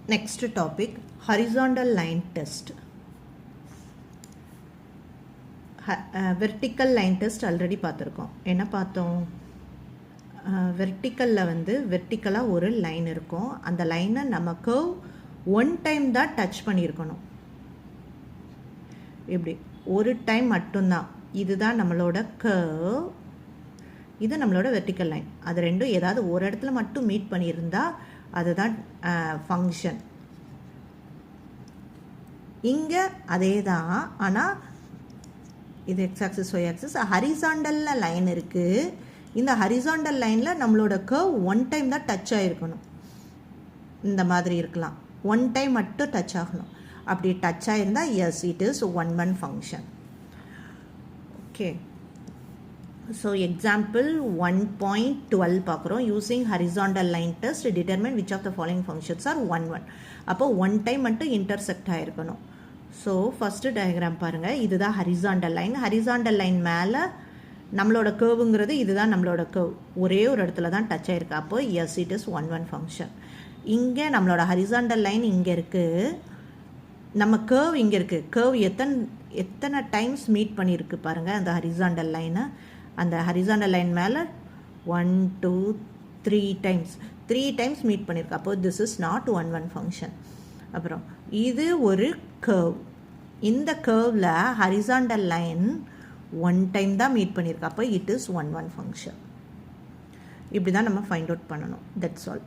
Next topic, horizontal line test. Vertical line test already பார்த்துருக்கோம். என்ன பார்த்தோம்? வெர்டிக்கலில் வந்து வெர்டிக்கலாக ஒரு லைன் இருக்கும். அந்த லைனை நம்ம கர்வ் ஒன் டைம் தான் டச் பண்ணியிருக்கணும். இப்படி ஒரு டைம் மட்டும்தான். இதுதான் நம்மளோட கர்வ், இது நம்மளோட வெர்டிக்கல் லைன். அது ரெண்டும் ஏதாவது ஒரு இடத்துல மட்டும் மீட் பண்ணியிருந்தா அதுதான் ஃபங்க்ஷன். இங்கே அதே தான், ஆனால் இது எக்ஸ் ஆக்சிஸ் ஒய் ஆக்சிஸ். ஹரிசாண்டலில் லைன் இருக்குது. இந்த ஹரிசாண்டல் லைனில் நம்மளோட கர்வ் ஒன் டைம் தான் டச் ஆகிருக்கணும். இந்த மாதிரி இருக்கலாம், ஒன் டைம் மட்டும் டச் ஆகணும். அப்படி டச் ஆகிருந்தால் yes, it is one function. Okay, so example 1.12 பார்க்குறோம். Using horizontal line test determine which of the following functions are 1 அப்போ ஒன் டைம் மட்டும் இன்டர்செக்ட் ஆகிருக்கணும். ஸோ ஃபஸ்ட்டு டயக்ராம் பாருங்கள். இதுதான் ஹரிசாண்டல் லைன். ஹரிசாண்டல் லைன் மேலே நம்மளோட கர்வுங்கிறது இதுதான் நம்மளோட கர்வ். ஒரே ஒரு இடத்துல தான் டச் ஆகிருக்கு. அப்போ yes, it is one function. இங்கே நம்மளோட ஹரிசாண்டல் லைன் இங்கே இருக்குது, நம்ம கர்வ் இங்கே இருக்குது. கர்வ் எத்தனை டைம்ஸ் மீட் பண்ணியிருக்கு பாருங்கள் அந்த ஹரிசாண்டல் லைனை. அந்த ஹரிசாண்டல் லைன் மேலே 1 2 3 டைம்ஸ், 3 டைம்ஸ் மீட் பண்ணியிருக்கு. அப்போ this is not one function. அப்புறம் இது ஒரு கர்வ். இந்த கர்வில் ஹரிசாண்டல் லைன் ஒன் டைம் தான் மீட் பண்ணியிருக்கு. அப்போ இட் இஸ் ஒன் ஃபங்க்ஷன். இப்படி தான் நம்ம ஃபைண்ட் அவுட் பண்ணணும். That's all.